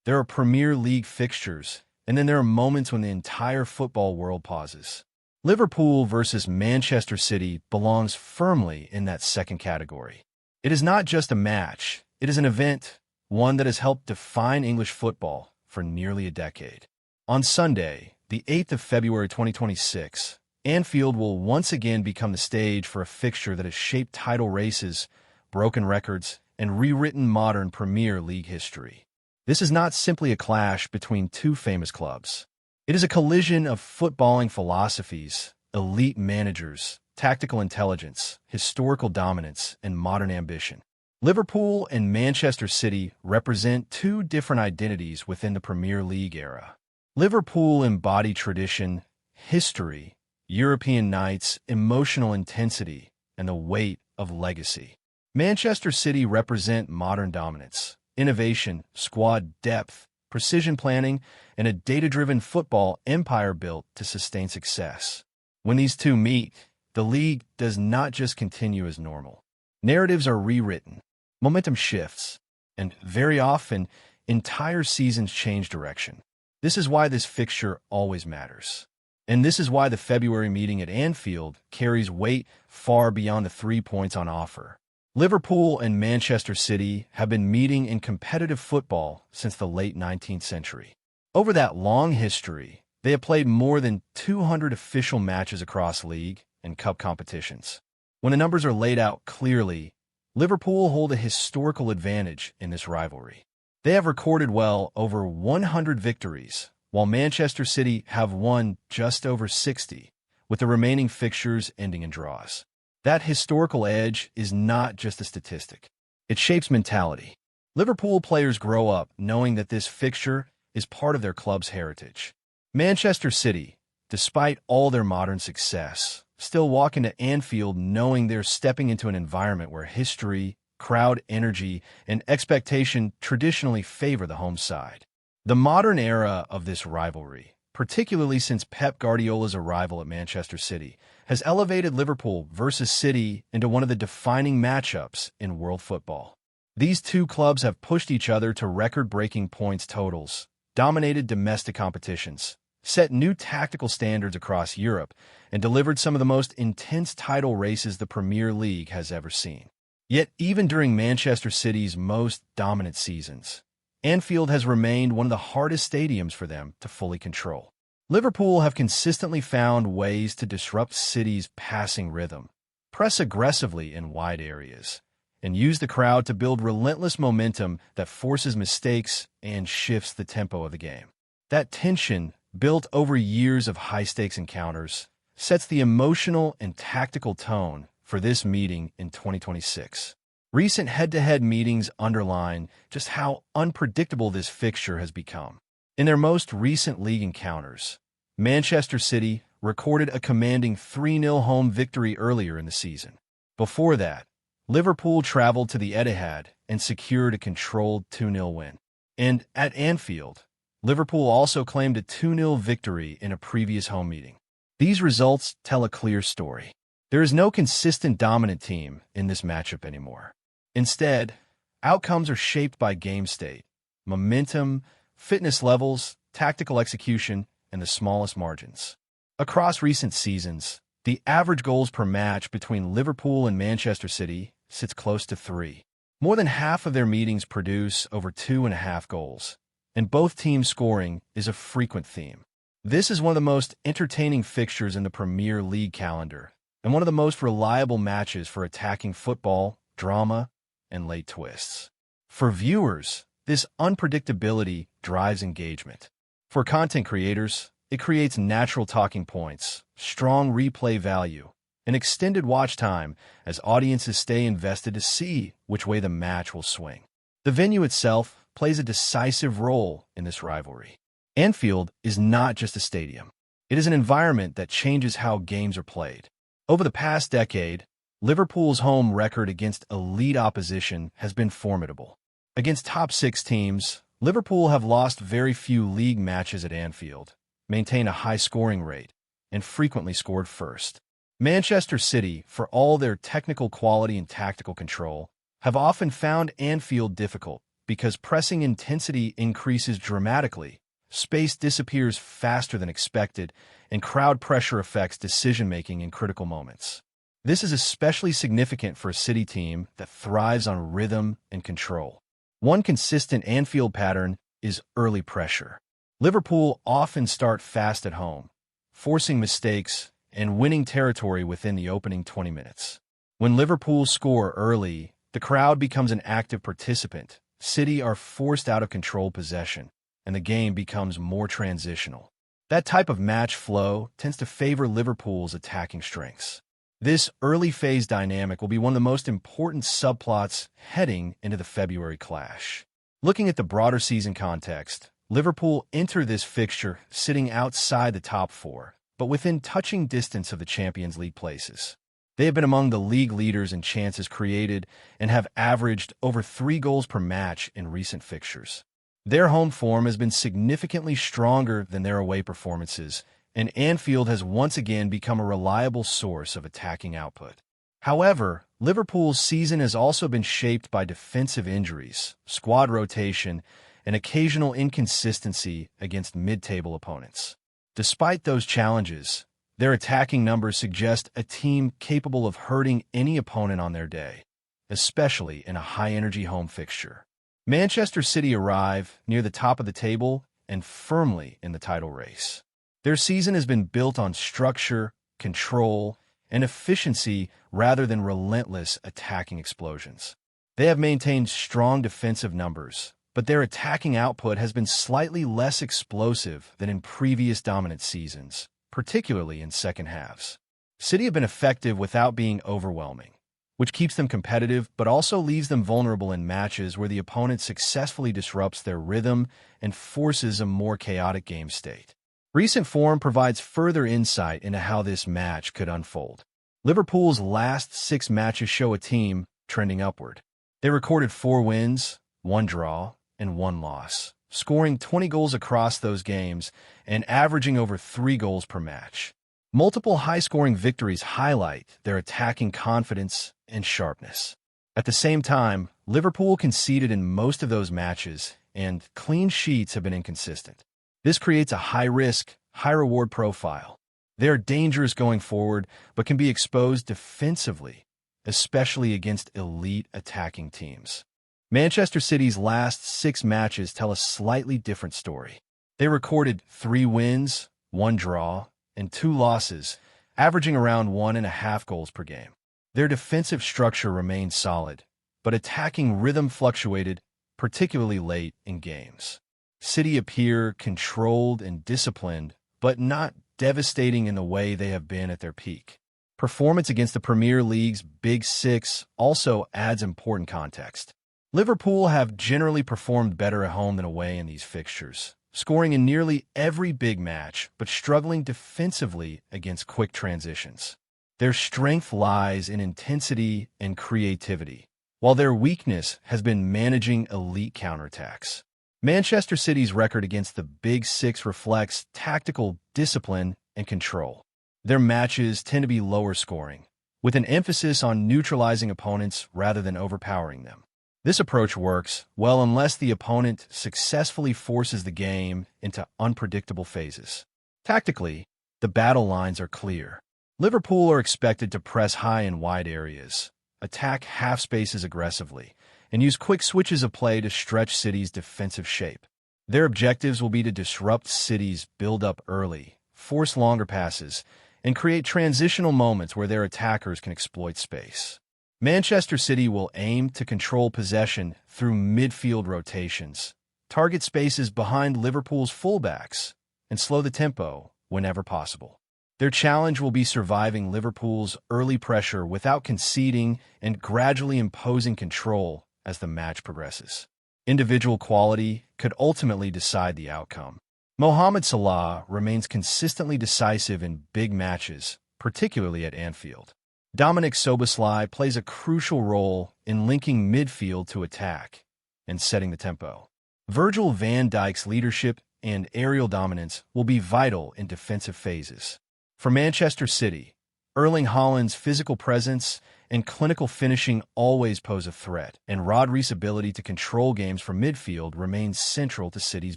There are Premier League fixtures, and then there are moments when the entire football world pauses. Liverpool versus Manchester City belongs firmly in that second category. It is not just a match, it is an event, one that has helped define English football for nearly a decade. On Sunday, the 8th of February 2026, Anfield will once again become the stage for a fixture that has shaped title races, broken records, and rewritten modern Premier League history. This is not simply a clash between two famous clubs. It is a collision of footballing philosophies, elite managers, tactical intelligence, historical dominance, and modern ambition. Liverpool and Manchester City represent two different identities within the Premier League era. Liverpool embody tradition, history, European nights, emotional intensity, and the weight of legacy. Manchester City represent modern dominance, innovation, squad depth, precision planning, and a data-driven football empire built to sustain success. When these two meet, the league does not just continue as normal. Narratives are rewritten, momentum shifts, and very often, entire seasons change direction. This is why this fixture always matters. And this is why the February meeting at Anfield carries weight far beyond the 3 points on offer. Liverpool and Manchester City have been meeting in competitive football since the late 19th century. Over that long history, they have played more than 200 official matches across league and cup competitions. When the numbers are laid out clearly, Liverpool hold a historical advantage in this rivalry. They have recorded well over 100 victories, while Manchester City have won just over 60, with the remaining fixtures ending in draws. That historical edge is not just a statistic. It shapes mentality. Liverpool players grow up knowing that this fixture is part of their club's heritage. Manchester City, despite all their modern success, still walk into Anfield knowing they're stepping into an environment where history, crowd energy, and expectation traditionally favor the home side. The modern era of this rivalry, particularly since Pep Guardiola's arrival at Manchester City, has elevated Liverpool versus City into one of the defining matchups in world football. These two clubs have pushed each other to record-breaking points totals, dominated domestic competitions, set new tactical standards across Europe, and delivered some of the most intense title races the Premier League has ever seen. Yet, even during Manchester City's most dominant seasons, Anfield has remained one of the hardest stadiums for them to fully control. Liverpool have consistently found ways to disrupt City's passing rhythm, press aggressively in wide areas, and use the crowd to build relentless momentum that forces mistakes and shifts the tempo of the game. That tension, built over years of high-stakes encounters, sets the emotional and tactical tone for this meeting in 2026. Recent head-to-head meetings underline just how unpredictable this fixture has become. In their most recent league encounters, Manchester City recorded a commanding 3-0 home victory earlier in the season. Before that, Liverpool traveled to the Etihad and secured a controlled 2-0 win. And at Anfield, Liverpool also claimed a 2-0 victory in a previous home meeting. These results tell a clear story. There is no consistent dominant team in this matchup anymore. Instead, outcomes are shaped by game state, momentum, fitness levels, tactical execution, and the smallest margins. Across recent seasons, the average goals per match between Liverpool and Manchester City sits close to 3. More than half of their meetings produce over 2.5 goals, and both teams scoring is a frequent theme. This is one of the most entertaining fixtures in the Premier League calendar, and one of the most reliable matches for attacking football, drama, and late twists. For viewers, this unpredictability drives engagement. For content creators, it creates natural talking points, strong replay value, and extended watch time as audiences stay invested to see which way the match will swing. The venue itself plays a decisive role in this rivalry. Anfield is not just a stadium. It is an environment that changes how games are played. Over the past decade, Liverpool's home record against elite opposition has been formidable. Against top-6 teams, Liverpool have lost very few league matches at Anfield, maintained a high scoring rate, and frequently scored first. Manchester City, for all their technical quality and tactical control, have often found Anfield difficult because pressing intensity increases dramatically, space disappears faster than expected, and crowd pressure affects decision-making in critical moments. This is especially significant for a City team that thrives on rhythm and control. One consistent Anfield pattern is early pressure. Liverpool often start fast at home, forcing mistakes and winning territory within the opening 20 minutes. When Liverpool score early, the crowd becomes an active participant. City are forced out of control possession, and the game becomes more transitional. That type of match flow tends to favor Liverpool's attacking strengths. This early phase dynamic will be one of the most important subplots heading into the February clash. Looking at the broader season context, Liverpool enter this fixture sitting outside the top four, but within touching distance of the Champions League places. They have been among the league leaders in chances created and have averaged over 3 goals per match in recent fixtures. Their home form has been significantly stronger than their away performances, and Anfield has once again become a reliable source of attacking output. However, Liverpool's season has also been shaped by defensive injuries, squad rotation, and occasional inconsistency against mid-table opponents. Despite those challenges, their attacking numbers suggest a team capable of hurting any opponent on their day, especially in a high-energy home fixture. Manchester City arrive near the top of the table and firmly in the title race. Their season has been built on structure, control, and efficiency rather than relentless attacking explosions. They have maintained strong defensive numbers, but their attacking output has been slightly less explosive than in previous dominant seasons, particularly in second halves. City have been effective without being overwhelming, which keeps them competitive but also leaves them vulnerable in matches where the opponent successfully disrupts their rhythm and forces a more chaotic game state. Recent form provides further insight into how this match could unfold. Liverpool's last 6 matches show a team trending upward. They recorded 4 wins, 1 draw, and 1 loss, scoring 20 goals across those games and averaging over 3 goals per match. Multiple high-scoring victories highlight their attacking confidence and sharpness. At the same time, Liverpool conceded in most of those matches, and clean sheets have been inconsistent. This creates a high-risk, high-reward profile. They are dangerous going forward, but can be exposed defensively, especially against elite attacking teams. Manchester City's last 6 matches tell a slightly different story. They recorded 3 wins, 1 draw, and 2 losses, averaging around 1.5 goals per game. Their defensive structure remained solid, but attacking rhythm fluctuated, particularly late in games. City appear controlled and disciplined, but not devastating in the way they have been at their peak. Performance against the Premier League's Big Six also adds important context. Liverpool have generally performed better at home than away in these fixtures, scoring in nearly every big match but struggling defensively against quick transitions. Their strength lies in intensity and creativity, while their weakness has been managing elite counterattacks. Manchester City's record against the Big Six reflects tactical discipline and control. Their matches tend to be lower scoring, with an emphasis on neutralizing opponents rather than overpowering them. This approach works well unless the opponent successfully forces the game into unpredictable phases. Tactically, the battle lines are clear. Liverpool are expected to press high in wide areas, attack half spaces aggressively, and use quick switches of play to stretch City's defensive shape. Their objectives will be to disrupt City's build-up early, force longer passes, and create transitional moments where their attackers can exploit space. Manchester City will aim to control possession through midfield rotations, target spaces behind Liverpool's fullbacks, and slow the tempo whenever possible. Their challenge will be surviving Liverpool's early pressure without conceding and gradually imposing control as the match progresses. Individual quality could ultimately decide the outcome. Mohamed Salah remains consistently decisive in big matches, particularly at Anfield. Dominic Szoboszlai plays a crucial role in linking midfield to attack and setting the tempo. Virgil van Dijk's leadership and aerial dominance will be vital in defensive phases. For Manchester City, Erling Haaland's physical presence and clinical finishing always pose a threat, and Rodri's ability to control games from midfield remains central to City's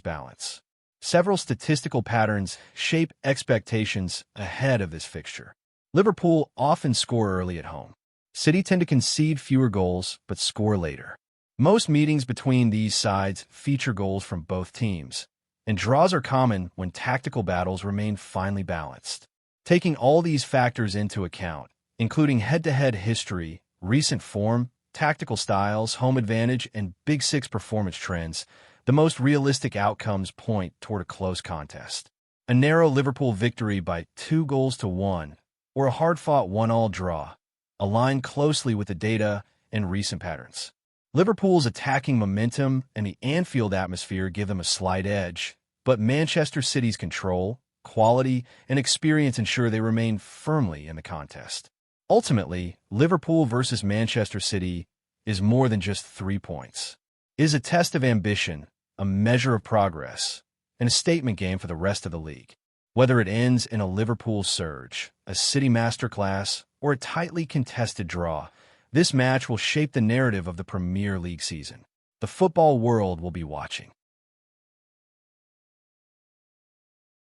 balance. Several statistical patterns shape expectations ahead of this fixture. Liverpool often score early at home. City tend to concede fewer goals, but score later. Most meetings between these sides feature goals from both teams, and draws are common when tactical battles remain finely balanced. Taking all these factors into account, including head-to-head history, recent form, tactical styles, home advantage, and Big Six performance trends, the most realistic outcomes point toward a close contest. A narrow Liverpool victory by 2-1, or a hard-fought 1-1 draw, align closely with the data and recent patterns. Liverpool's attacking momentum and the Anfield atmosphere give them a slight edge, but Manchester City's control, quality, and experience ensure they remain firmly in the contest. Ultimately, Liverpool versus Manchester City is more than just 3 points. It is a test of ambition, a measure of progress, and a statement game for the rest of the league. Whether it ends in a Liverpool surge, a City masterclass, or a tightly contested draw, this match will shape the narrative of the Premier League season. The football world will be watching.